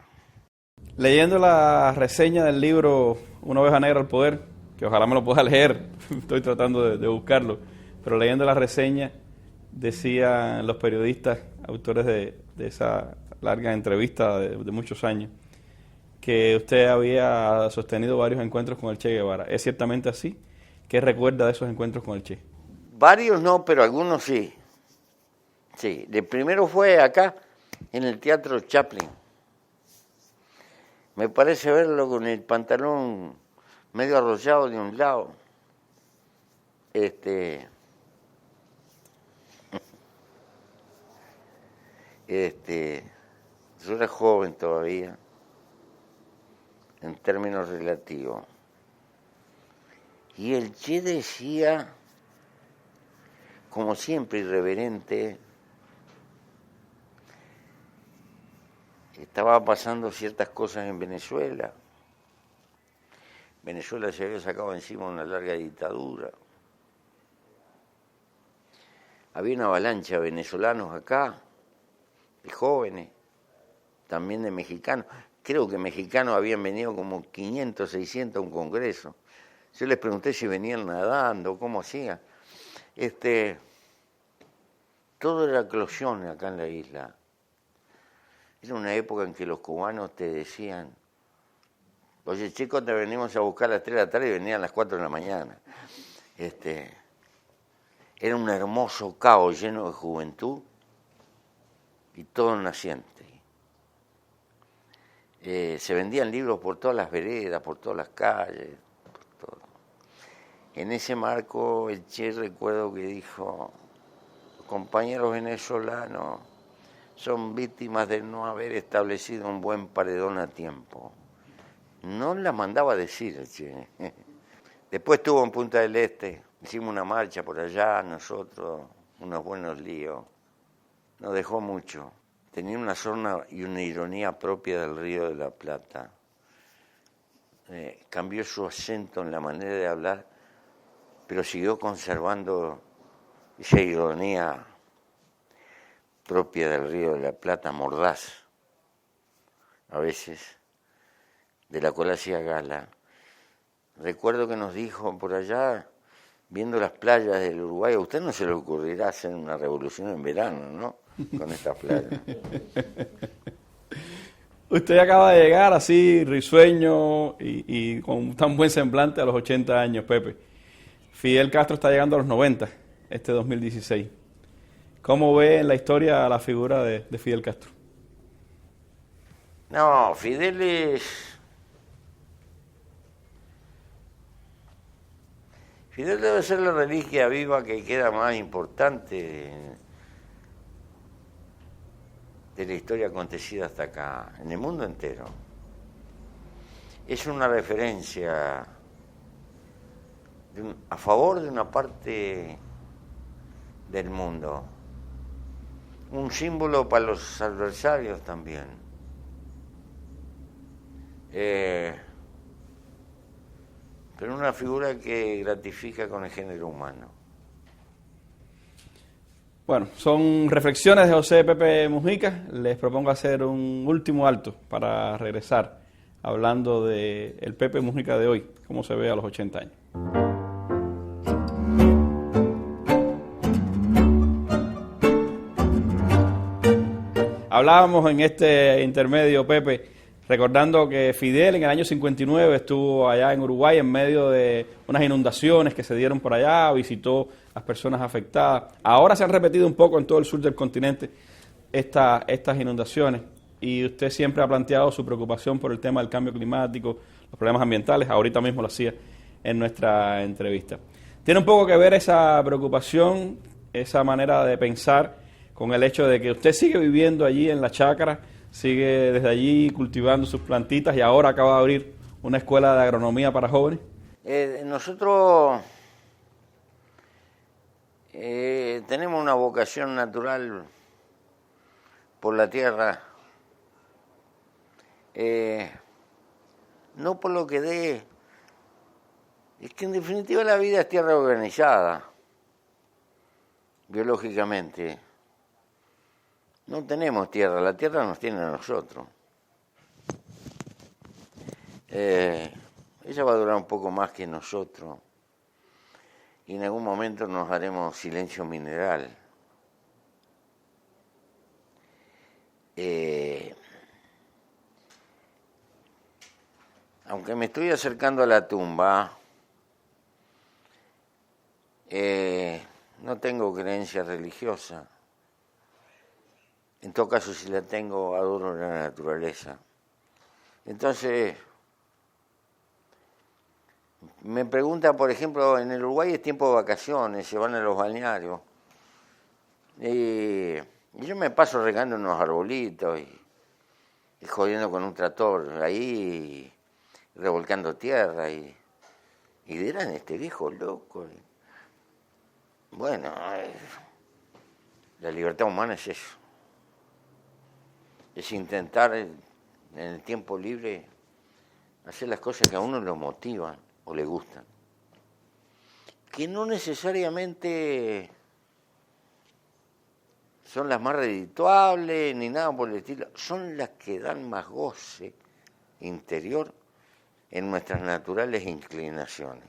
Leyendo la reseña del libro Una oveja negra al poder, que ojalá me lo pueda leer, estoy tratando de buscarlo, pero leyendo la reseña decían los periodistas, autores de esa larga entrevista de muchos años, que usted había sostenido varios encuentros con el Che Guevara. ¿Es ciertamente así? ¿Qué recuerda de esos encuentros con el Che? Varios no, pero algunos sí. Sí, el primero fue acá, en el Teatro Chaplin. Me parece verlo con el pantalón medio arrollado de un lado. Yo era joven todavía, en términos relativos. Y el Che decía, como siempre irreverente, estaba pasando ciertas cosas en Venezuela. Venezuela se había sacado encima una larga dictadura. había una avalancha de venezolanos acá, de jóvenes, también de mexicanos. Creo que mexicanos habían venido como 500, 600 a un congreso. Yo les pregunté si venían nadando, cómo hacían. Todo era eclosión acá en la isla. Era una época en que los cubanos te decían, oye, chicos, te venimos a buscar a las 3 de la tarde y venían a las 4 de la mañana. Era un hermoso caos lleno de juventud y todo naciente. Se vendían libros por todas las veredas, por todas las calles, por todo. En ese marco, el Che recuerdo que dijo, los compañeros venezolanos son víctimas de no haber establecido un buen paredón a tiempo. No la mandaba a decir el Che. Después estuvo en Punta del Este, hicimos una marcha por allá, nosotros, unos buenos líos. Nos dejó mucho. Tenía una zona y una ironía propia del Río de la Plata. Cambió su acento en la manera de hablar, pero siguió conservando esa ironía propia del Río de la Plata, mordaz, a veces, de la cual hacía gala. Recuerdo que nos dijo por allá, viendo las playas del Uruguay, a usted no se le ocurrirá hacer una revolución en verano, ¿no? Con estas playas. Usted acaba de llegar así, risueño y con tan buen semblante a los 80 años, Pepe. Fidel Castro está llegando a los 90, este 2016. ¿Cómo ve en la historia la figura de Fidel Castro? No, Fidel debe ser la reliquia viva que queda más importante de la historia acontecida hasta acá, en el mundo entero. Es una referencia a favor de una parte del mundo, un símbolo para los adversarios también. Pero una figura que gratifica con el género humano. Bueno, son reflexiones de José Pepe Mujica. Les propongo hacer un último alto para regresar hablando de el Pepe Mujica de hoy, cómo se ve a los 80 años. Hablábamos en este intermedio, Pepe, recordando que Fidel en el año 59 estuvo allá en Uruguay en medio de unas inundaciones que se dieron por allá, visitó a las personas afectadas. Ahora se han repetido un poco en todo el sur del continente estas inundaciones y usted siempre ha planteado su preocupación por el tema del cambio climático, los problemas ambientales, ahorita mismo lo hacía en nuestra entrevista. ¿Tiene un poco que ver esa preocupación, esa manera de pensar con el hecho de que usted sigue viviendo allí en la chacra, sigue desde allí cultivando sus plantitas y ahora acaba de abrir una escuela de agronomía para jóvenes? Nosotros tenemos una vocación natural por la tierra, no por lo que dé, es que en definitiva la vida es tierra organizada, biológicamente. No tenemos tierra, la tierra nos tiene a nosotros. Ella va a durar un poco más que nosotros y en algún momento nos haremos silencio mineral. Aunque me estoy acercando a la tumba, no tengo creencia religiosa. En todo caso, si la tengo, adoro la naturaleza. Entonces, me preguntan, por ejemplo, en el Uruguay es tiempo de vacaciones, se van a los balnearios. Y yo me paso regando unos arbolitos y jodiendo con un tractor ahí, revolcando tierra. Y dirán, este viejo loco. Bueno, la libertad humana es eso. Es intentar en el tiempo libre hacer las cosas que a uno lo motivan o le gustan. Que no necesariamente son las más redituables, ni nada por el estilo, son las que dan más goce interior en nuestras naturales inclinaciones.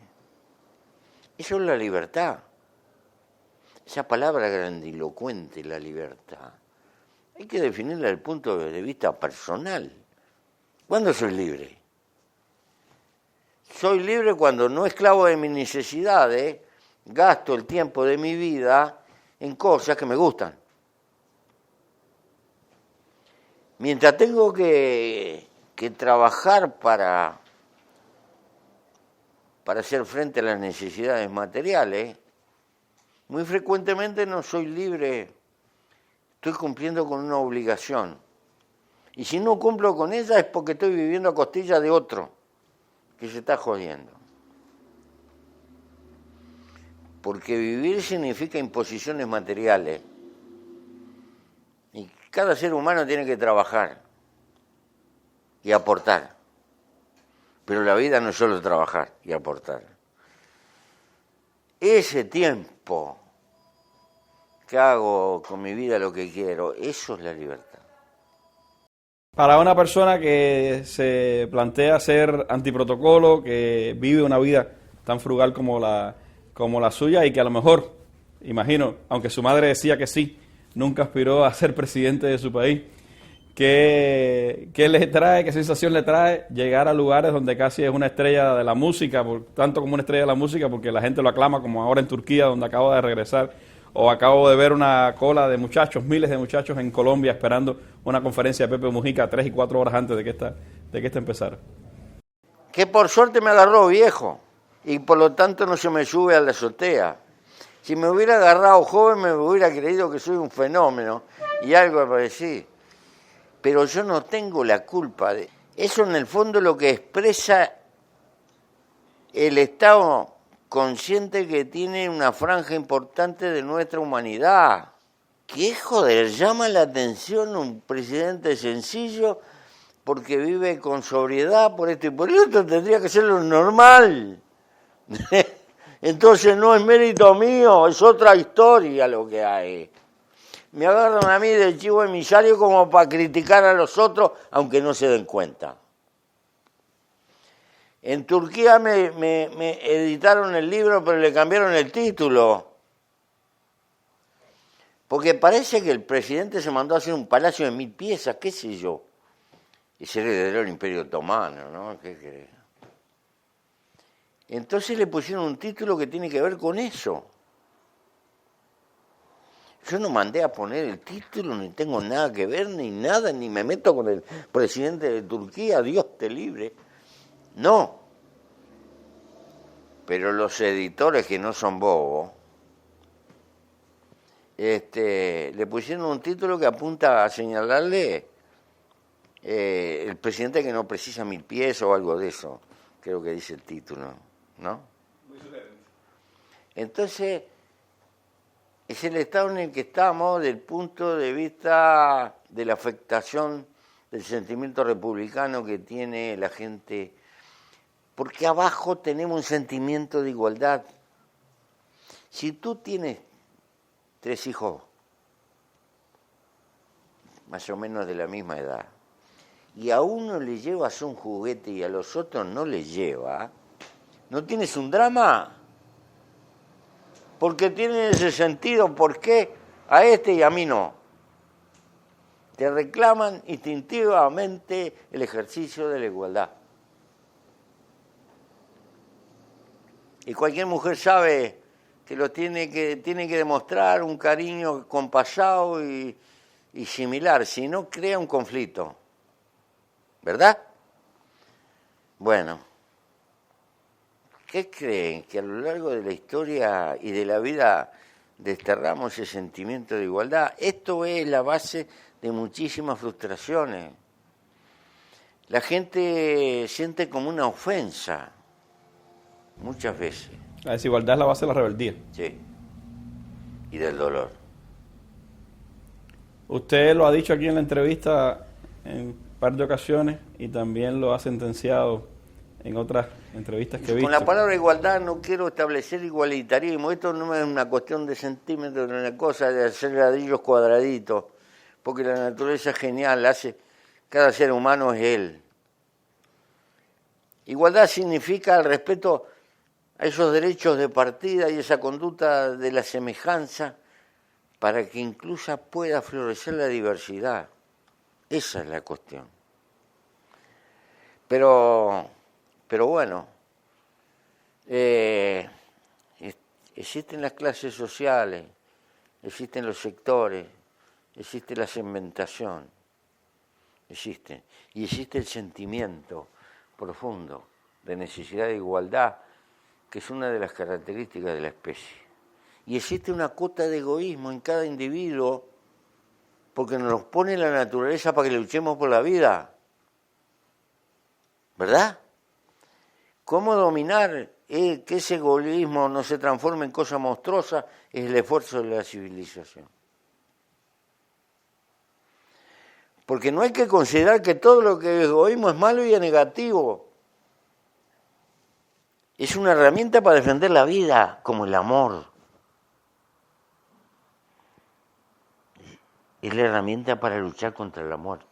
Eso es la libertad. Esa palabra grandilocuente, la libertad, hay que definirla desde el punto de vista personal. ¿Cuándo soy libre? Soy libre cuando no esclavo de mis necesidades, gasto el tiempo de mi vida en cosas que me gustan. Mientras tengo que trabajar para hacer frente a las necesidades materiales, muy frecuentemente no soy libre, estoy cumpliendo con una obligación. Y si no cumplo con ella es porque estoy viviendo a costilla de otro que se está jodiendo. Porque vivir significa imposiciones materiales. Y cada ser humano tiene que trabajar y aportar. Pero la vida no es solo trabajar y aportar. Ese tiempo que hago con mi vida lo que quiero, eso es la libertad. Para una persona que se plantea ser antiprotocolo, que vive una vida tan frugal como la suya y que a lo mejor, imagino, aunque su madre decía que sí, nunca aspiró a ser presidente de su país, ¿qué le trae, qué sensación le trae llegar a lugares donde casi es una estrella de la música, tanto como una estrella de la música, porque la gente lo aclama, como ahora en Turquía, donde acabo de regresar, o acabo de ver una cola de muchachos, miles de muchachos en Colombia esperando una conferencia de Pepe Mujica 3 y 4 horas antes de que esta empezara? Que por suerte me agarró viejo y por lo tanto no se me sube a la azotea. Si me hubiera agarrado joven me hubiera creído que soy un fenómeno y algo parecido. Pero yo no tengo la culpa de eso. En el fondo lo que expresa el estado consciente que tiene una franja importante de nuestra humanidad. ¿Qué joder llama la atención un presidente sencillo porque vive con sobriedad por esto y por esto? Tendría que ser lo normal. Entonces no es mérito mío, es otra historia lo que hay. Me agarran a mí de chivo emisario como para criticar a los otros, aunque no se den cuenta. En Turquía me editaron el libro, pero le cambiaron el título. Porque parece que el presidente se mandó a hacer un palacio de 1000 piezas, qué sé yo. Y se heredero del Imperio Otomano, ¿no? ¿Qué crees? Entonces le pusieron un título que tiene que ver con eso. Yo no mandé a poner el título, ni tengo nada que ver, ni nada, ni me meto con el presidente de Turquía, Dios te libre. No. Pero los editores, que no son bobos, le pusieron un título que apunta a señalarle el presidente que no precisa 1000 pies o algo de eso, creo que dice el título, ¿no? Muy sugerente. Entonces, es el estado en el que estamos desde el punto de vista de la afectación del sentimiento republicano que tiene la gente, porque abajo tenemos un sentimiento de igualdad. Si tú tienes 3 hijos, más o menos de la misma edad, y a uno le llevas un juguete y a los otros no le lleva, ¿no tienes un drama? Porque tiene ese sentido, ¿por qué a este y a mí no? Te reclaman instintivamente el ejercicio de la igualdad. Y cualquier mujer sabe que tiene que demostrar un cariño compasado y similar, si no crea un conflicto. ¿Verdad? Bueno, ¿qué creen? Que a lo largo de la historia y de la vida desterramos ese sentimiento de igualdad. Esto es la base de muchísimas frustraciones. La gente siente como una ofensa, muchas veces. La desigualdad es la base de la rebeldía. Sí, y del dolor. Usted lo ha dicho aquí en la entrevista en un par de ocasiones y también lo ha sentenciado en otras entrevistas que he visto. Con la palabra igualdad no quiero establecer igualitarismo. Esto no es una cuestión de centímetros, no es una cosa de hacer ladrillos cuadraditos, porque la naturaleza es genial, cada ser humano es él. Igualdad significa el respeto a esos derechos de partida y esa conducta de la semejanza para que incluso pueda florecer la diversidad. Esa es la cuestión. Pero bueno, existen las clases sociales, existen los sectores, existe la segmentación, existe. Y existe el sentimiento profundo de necesidad de igualdad, que es una de las características de la especie. Y existe una cuota de egoísmo en cada individuo, porque nos pone la naturaleza para que luchemos por la vida. ¿Verdad? ¿Cómo dominar que ese egoísmo no se transforme en cosa monstruosa? Es el esfuerzo de la civilización. Porque no hay que considerar que todo lo que es egoísmo es malo y es negativo. Es una herramienta para defender la vida, como el amor. Es la herramienta para luchar contra la muerte.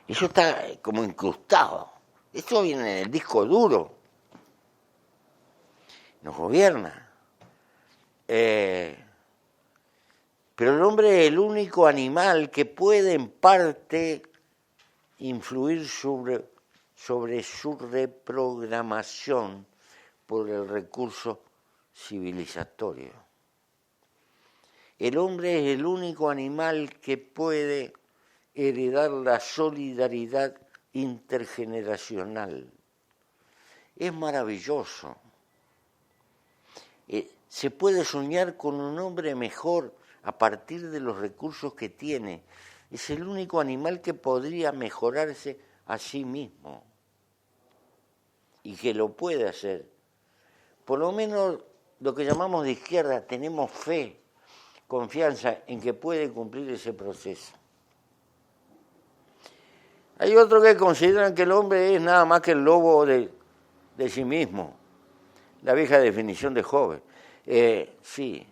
Eso está como incrustado. Esto viene en el disco duro. Nos gobierna. Pero el hombre es el único animal que puede en parte influir sobre su reprogramación por el recurso civilizatorio. El hombre es el único animal que puede heredar la solidaridad intergeneracional. Es maravilloso. Se puede soñar con un hombre mejor a partir de los recursos que tiene. Es el único animal que podría mejorarse a sí mismo y que lo puede hacer. Por lo menos lo que llamamos de izquierda, tenemos fe, confianza en que puede cumplir ese proceso. Hay otros que consideran que el hombre es nada más que el lobo de sí mismo, la vieja definición de Hobbes. Sí,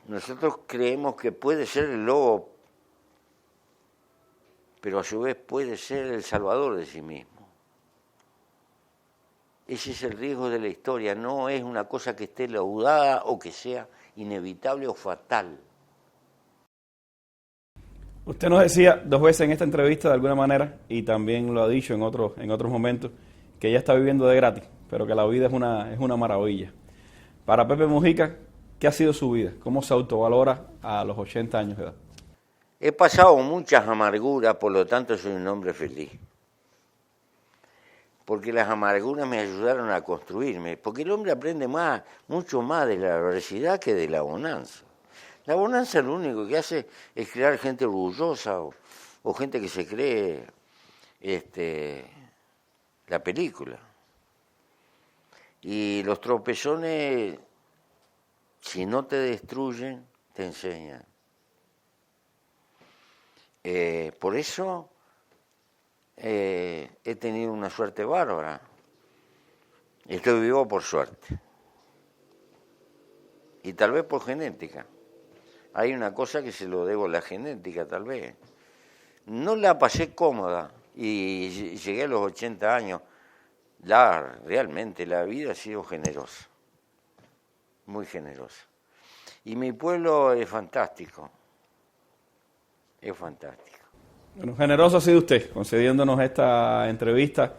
nosotros creemos que puede ser el lobo, pero a su vez puede ser el salvador de sí mismo. Ese es el riesgo de la historia, no es una cosa que esté laudada o que sea inevitable o fatal. Usted nos decía 2 veces en esta entrevista, de alguna manera, y también lo ha dicho en otros momentos, que ella está viviendo de gratis, pero que la vida es una maravilla. Para Pepe Mujica, ¿qué ha sido su vida? ¿Cómo se autovalora a los 80 años de edad? He pasado muchas amarguras, por lo tanto soy un hombre feliz. Porque las amarguras me ayudaron a construirme. Porque el hombre aprende mucho más de la adversidad que de la bonanza. La bonanza lo único que hace es crear gente orgullosa o gente que se cree la película. Y los tropezones, si no te destruyen, te enseñan. Por eso he tenido una suerte bárbara. Estoy vivo por suerte. Y tal vez por genética. Hay una cosa que se lo debo a la genética, tal vez. No la pasé cómoda y llegué a los 80 años. Realmente la vida ha sido generosa, muy generosa. Y mi pueblo es fantástico, es fantástico. Bueno, generoso ha sido usted, concediéndonos esta entrevista.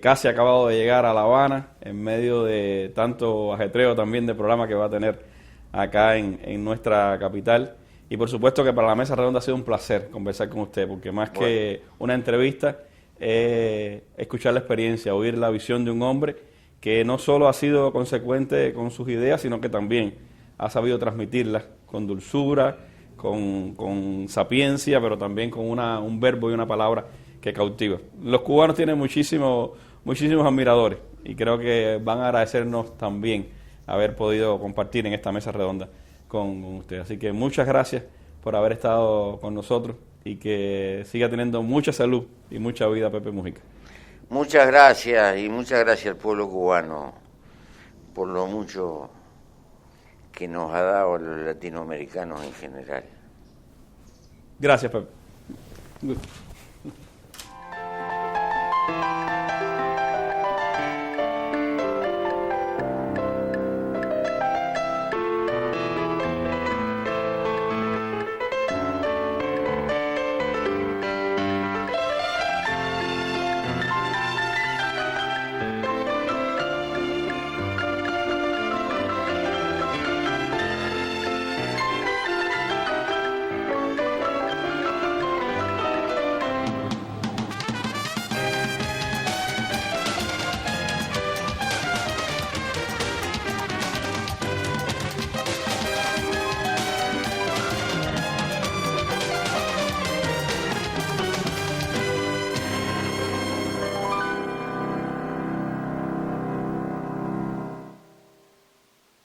Casi acabado de llegar a La Habana, en medio de tanto ajetreo también de programa que va a tener acá en nuestra capital. Y por supuesto que para la Mesa Redonda ha sido un placer conversar con usted, porque más que una entrevista, escuchar la experiencia, oír la visión de un hombre que no solo ha sido consecuente con sus ideas, sino que también ha sabido transmitirlas con dulzura, con sapiencia, pero también con un verbo y una palabra que cautiva. Los cubanos tienen muchísimos admiradores y creo que van a agradecernos también haber podido compartir en esta Mesa Redonda con usted. Así que muchas gracias por haber estado con nosotros y que siga teniendo mucha salud y mucha vida Pepe Mujica. Muchas gracias y muchas gracias al pueblo cubano por lo mucho que nos ha dado a los latinoamericanos en general. Gracias, Pepe.